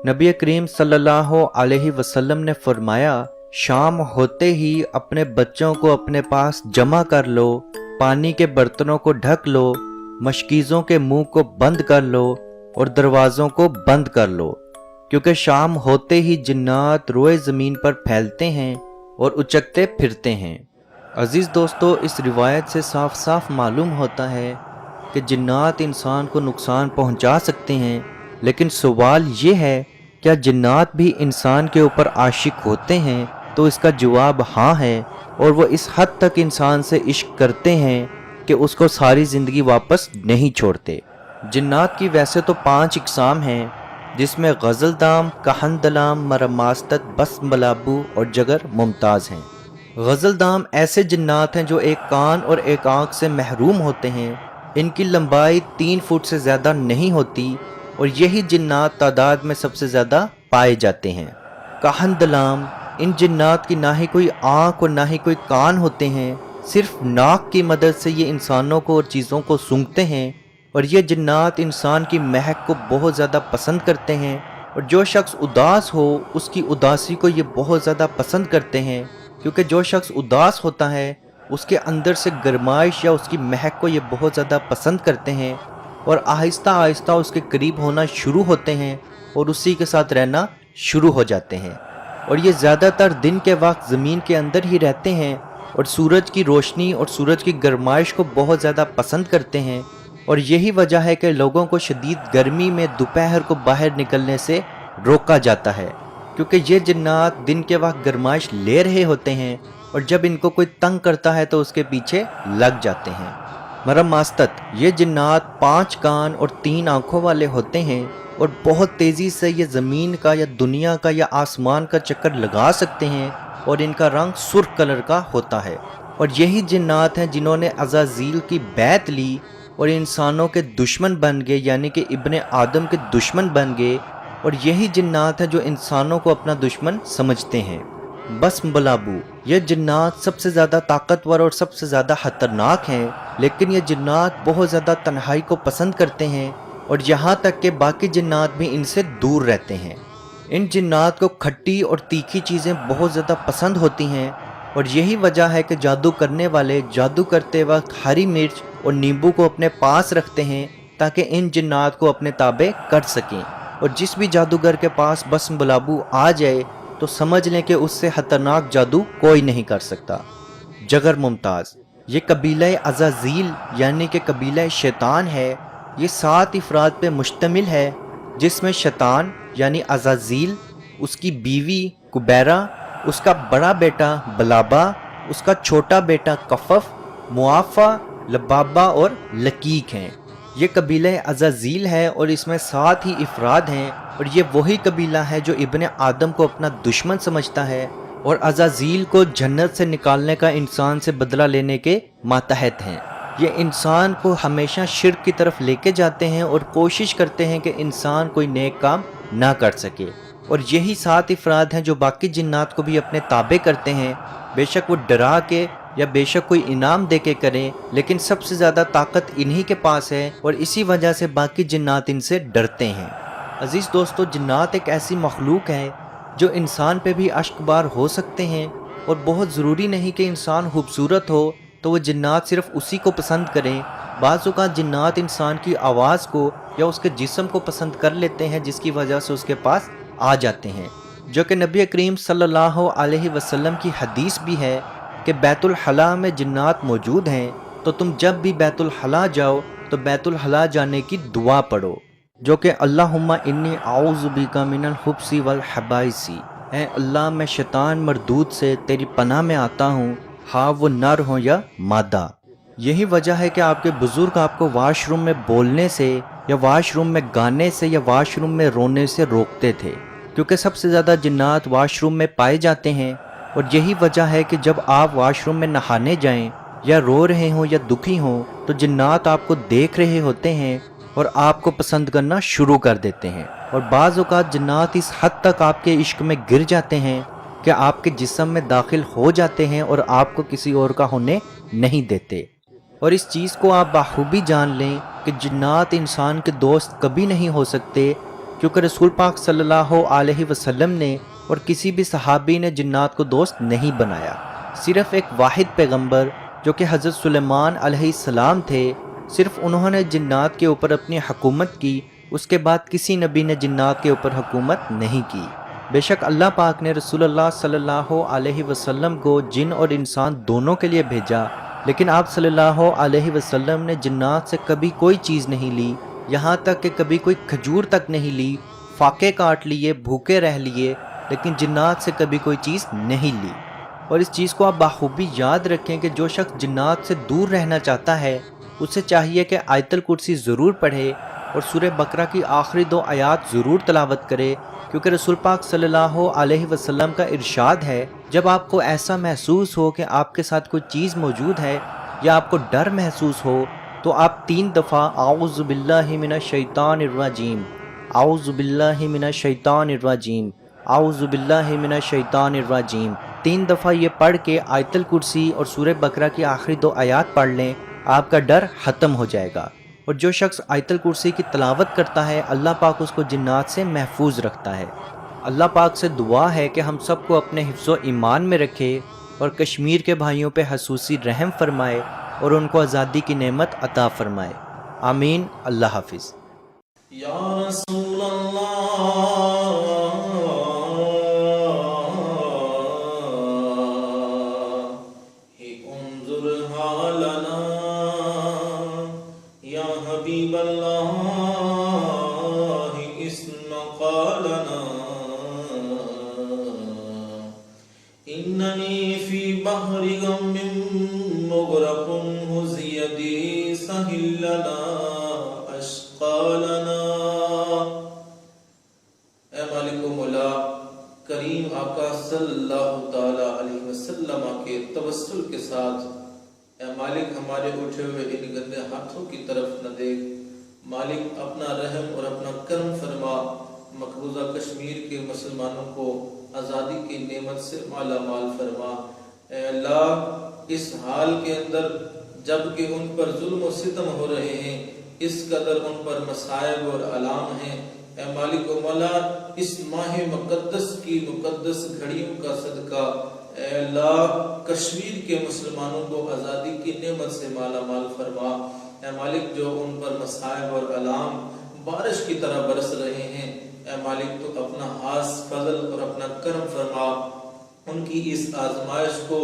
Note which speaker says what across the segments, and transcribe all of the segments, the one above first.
Speaker 1: नबी करीम सल्लल्लाहु अलैहि वसल्लम ने फरमाया, शाम होते ही अपने बच्चों को अपने पास जमा कर लो, पानी के बर्तनों को ढक लो, मशकीज़ों के मुंह को बंद कर लो और दरवाज़ों को बंद कर लो, क्योंकि शाम होते ही जिन्नात रोए ज़मीन पर फैलते हैं और उचकते फिरते हैं। अज़ीज़ दोस्तों, इस रिवायत से साफ साफ मालूम होता है कि जिन्नात इंसान को नुकसान पहुंचा सकते हैं, लेकिन सवाल ये है, क्या जिन्नात भी इंसान के ऊपर आशिक होते हैं? तो इसका जवाब हाँ है, और वो इस हद तक इंसान से इश्क करते हैं कि उसको सारी ज़िंदगी वापस नहीं छोड़ते। जिन्नात की वैसे तो 5 इकसाम हैं, जिसमें गज़लदाम, कहनदलाम, मरमास्तत, बसमलाबू और जगर मुमताज़ हैं। गज़लदाम ऐसे जिन्नात हैं जो एक कान और एक आँख से महरूम होते हैं। इनकी लंबाई 3 फुट से ज़्यादा नहीं होती और यही जिन्नात तादाद में सबसे ज़्यादा पाए जाते हैं। कहनदलाम, इन जिन्नात की ना ही कोई आँख और ना ही कोई कान होते हैं, सिर्फ नाक की मदद से ये इंसानों को और चीज़ों को सूंघते हैं, और ये जिन्नात इंसान की महक को बहुत ज़्यादा पसंद करते हैं, और जो शख्स उदास हो उसकी उदासी को ये बहुत ज़्यादा पसंद करते हैं, क्योंकि जो शख्स उदास होता है उसके अंदर से गरमाइश या उसकी महक को ये बहुत ज़्यादा पसंद करते हैं और आहिस्ता आहिस्ता उसके करीब होना शुरू होते हैं और उसी के साथ रहना शुरू हो जाते हैं। और ये ज़्यादातर दिन के वक्त ज़मीन के अंदर ही रहते हैं और सूरज की रोशनी और सूरज की गरमाइश को बहुत ज़्यादा पसंद करते हैं, और यही वजह है कि लोगों को शदीद गर्मी में दोपहर को बाहर निकलने से रोका जाता है, क्योंकि ये जिन्नात दिन के वक्त गरमाइश ले रहे होते हैं और जब इनको कोई तंग करता है तो उसके पीछे लग जाते हैं। मरमास्तत, ये जिन्नात 5 कान और 3 आँखों वाले होते हैं और बहुत तेज़ी से ये ज़मीन का या दुनिया का या आसमान का चक्कर लगा सकते हैं, और इनका रंग सुर्ख कलर का होता है। और यही जिन्नात हैं जिन्होंने अज़ाज़ील की बैत ली और इंसानों के दुश्मन बन गए, यानी कि इब्ने आदम के दुश्मन बन गए, और यही जिन्नात हैं जो इंसानों को अपना दुश्मन समझते हैं। बसमलाबू, ये जिन्नात सबसे ज़्यादा ताकतवर और सबसे ज़्यादा ख़तरनाक हैं, लेकिन ये जिन्नात बहुत ज़्यादा तन्हाई को पसंद करते हैं और यहाँ तक कि बाकी जिन्नात भी इनसे दूर रहते हैं। इन जिन्नात को खट्टी और तीखी चीज़ें बहुत ज़्यादा पसंद होती हैं, और यही वजह है कि जादू करने वाले जादू करते वक्त हरी मिर्च और नींबू को अपने पास रखते हैं ताकि इन जिन्नात को अपने ताबे कर सकें, और जिस भी जादूगर के पास बसमलाबू आ जाए तो समझ लें कि उससे खतरनाक जादू कोई नहीं कर सकता। जगर मुमताज़, ये कबीला अज़ाज़ील यानी कि कबीला शैतान है। ये 7 अफराद पे मुश्तमिल है, जिसमें शैतान यानी अज़ाज़ील, उसकी बीवी कुबैरा, उसका बड़ा बेटा बलाबा, उसका छोटा बेटा कफ़फ़, मुआफ़ा, लबाबा और लकीक हैं। ये कबीला अज़ाज़ील है और इसमें 7 ही अफराद हैं, और ये वही कबीला है जो इब्ने आदम को अपना दुश्मन समझता है और अज़ाज़ील को जन्नत से निकालने का इंसान से बदला लेने के मातहत हैं। ये इंसान को हमेशा शिर्क की तरफ लेके जाते हैं और कोशिश करते हैं कि इंसान कोई नेक काम ना कर सके, और यही 7 अफराद हैं जो बाकी जिन्नात को भी अपने ताबे करते हैं, बेशक वो डरा के या बेशक कोई इनाम दे के करें, लेकिन सबसे ज़्यादा ताकत इन्हीं के पास है और इसी वजह से बाकी जिन्नात इनसे डरते हैं। अज़ीज़ दोस्तों, जिन्नात एक ऐसी मखलूक है जो इंसान पे भी अश्कबार हो सकते हैं, और बहुत ज़रूरी नहीं कि इंसान खूबसूरत हो तो वो जिन्नात सिर्फ उसी को पसंद करें। बाज़ औक़ात जिन्नात इंसान की आवाज़ को या उसके जिस्म को पसंद कर लेते हैं, जिसकी वजह से उसके पास आ जाते हैं, जो कि नबी करीम सल्लल्लाहु अलैहि वसल्लम की हदीस भी है कि बैतुल हला में जिन्नात मौजूद हैं, तो तुम जब भी बैतुल हला जाओ तो बैतुल हला जाने की दुआ पढ़ो, जो कि अल्लाहुम्मा इन्नी आऊज़ु बिका मिनल खुब्सी वल हबाइसी, ऐ अल्लाह मैं शैतान मरदूद से तेरी पनाह में आता हूँ, हाँ वो नर हो या मादा। यही वजह है कि आपके बुज़ुर्ग आपको वाशरूम में बोलने से या वाशरूम में गाने से या वाशरूम में रोने से रोकते थे, क्योंकि सबसे ज़्यादा जिन्नात वाशरूम में पाए जाते हैं, और यही वजह है कि जब आप वाशरूम में नहाने जाएं या रो रहे हों या दुखी हों तो जिन्नात आपको देख रहे होते हैं और आपको पसंद करना शुरू कर देते हैं, और बाज़ औक़ात जिन्नात इस हद तक आपके इश्क में गिर जाते हैं कि आपके जिस्म में दाखिल हो जाते हैं और आपको किसी और का होने नहीं देते। और इस चीज़ को आप बाखूबी जान लें कि जिन्नात इंसान के दोस्त कभी नहीं हो सकते, کیونکہ رسول پاک صلی اللہ علیہ وسلم نے اور کسی بھی صحابی نے جنات کو دوست نہیں بنایا۔ صرف ایک واحد پیغمبر جو کہ حضرت سلیمان علیہ السلام تھے، صرف انہوں نے جنات کے اوپر اپنی حکومت کی، اس کے بعد کسی نبی نے جنات کے اوپر حکومت نہیں کی۔ بے شک اللہ پاک نے رسول اللہ صلی اللہ علیہ وسلم کو جن اور انسان دونوں کے لیے بھیجا، لیکن آپ صلی اللہ علیہ وسلم نے جنات سے کبھی کوئی چیز نہیں لی، یہاں تک کہ کبھی کوئی کھجور تک نہیں لی، فاقے کاٹ لیے، بھوکے رہ لیے، لیکن جنات سے کبھی کوئی چیز نہیں لی۔ اور اس چیز کو آپ بخوبی یاد رکھیں کہ جو شخص جنات سے دور رہنا چاہتا ہے اسے چاہیے کہ آیت الکرسی ضرور پڑھے اور سورہ بقرہ کی آخری 2 آیات ضرور تلاوت کرے، کیونکہ رسول پاک صلی اللہ علیہ وسلم کا ارشاد ہے جب آپ کو ایسا محسوس ہو کہ آپ کے ساتھ کوئی چیز موجود ہے یا آپ کو ڈر محسوس ہو تو آپ 3 دفعہ اعوذ باللہ من الشیطان الرجیم، اعوذ باللہ من الشیطان الرجیم، اعوذ باللہ من الشیطان الرجیم 3 دفعہ یہ پڑھ کے آیت الکرسی اور سورہ بقرہ کی آخری 2 آیات پڑھ لیں، آپ کا ڈر ختم ہو جائے گا۔ اور جو شخص آیت الکرسی کی تلاوت کرتا ہے اللہ پاک اس کو جنات سے محفوظ رکھتا ہے۔ اللہ پاک سے دعا ہے کہ ہم سب کو اپنے حفظ و ایمان میں رکھے اور کشمیر کے بھائیوں پہ خصوصی رحم فرمائے اور ان کو آزادی کی نعمت عطا فرمائے۔ آمین۔ اللہ حافظ۔
Speaker 2: یا رسول اللہ انظر حالنا، یا حبیب اللہ اسمع قالنا، اننی فی بحر غم مغرق حزی یدی سہل لنا اشقالنا۔ اے مالک و مولا کریم آقا صلی اللہ تعالی علیہ وسلم کے توسل کے ساتھ، اے مالک ہمارے اٹھے ہوئے ان گندے ہاتھوں کی طرف نہ دیکھ، مالک اپنا رحم اور اپنا کرم فرما، مقبوضہ کشمیر کے مسلمانوں کو آزادی کی نعمت سے مالا مال فرما۔ اے اللہ اس حال کے اندر جب کہ ان پر ظلم و ستم ہو رہے ہیں، اس قدر ان پر مصائب اور علام ہیں، اے مالک و مولا اس ماہ مقدس کی مقدس گھڑیوں کا صدقہ اے اللہ کشمیر کے مسلمانوں کو آزادی کی نعمت سے مالا مال فرما۔ اے مالک جو ان پر مصائب اور علام بارش کی طرح برس رہے ہیں، اے مالک تو اپنا خاص فضل اور اپنا کرم فرما، ان کی اس آزمائش کو،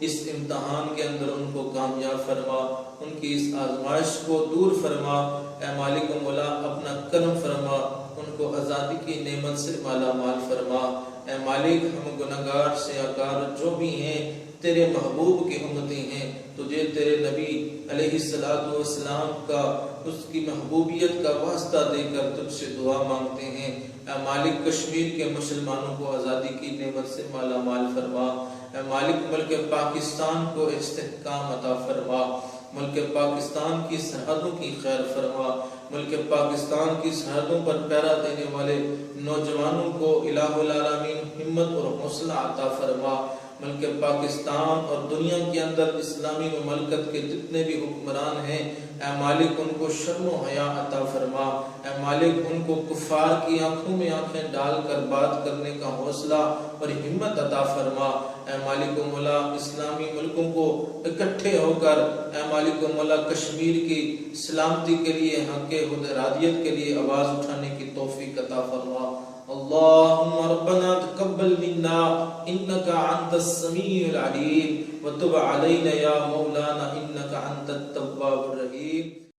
Speaker 2: اس امتحان کے اندر ان کو کامیاب فرما، ان کی اس آزمائش کو دور فرما۔ اے مالک و مولا اپنا کرم فرما، ان کو آزادی کی نعمت سے مالا مال فرما۔ اے مالک ہم گناہگار سیاہکار جو بھی ہیں تیرے محبوب کی امتی ہیں، تجھے تیرے نبی علیہ السلام کا اس کی محبوبیت کا واسطہ دے کر تجھ سے دعا مانگتے ہیں۔ اے مالک کشمیر کے مسلمانوں کو آزادی کی نعمت سے مالا مال فرما۔ اے مالک ملک پاکستان کو استحکام عطا فرما، ملک پاکستان کی سرحدوں کی خیر فرما، ملک پاکستان کی سرحدوں پر پہرا دینے والے نوجوانوں کو الہ العالمین ہمت اور حوصلہ عطا فرما۔ ملک پاکستان اور دنیا کے اندر اسلامی مملکت کے جتنے بھی حکمران ہیں، اے مالک ان کو شرم و حیا عطا فرما۔ اے مالک ان کو کفار کی آنکھوں میں آنکھیں ڈال کر بات کرنے کا حوصلہ اور ہمت عطا فرما۔ اے مالک و مولا اسلامی ملکوں کو اکٹھے ہو کر اے مالک و مولا کشمیر کی سلامتی کے لیے، حق حدرادیت کے لیے آواز اٹھانے کی توفیق عطا فرما۔ اللهم ربنا تقبل منا انك انت السميع العليم وتب علينا يا مولانا انك انت التواب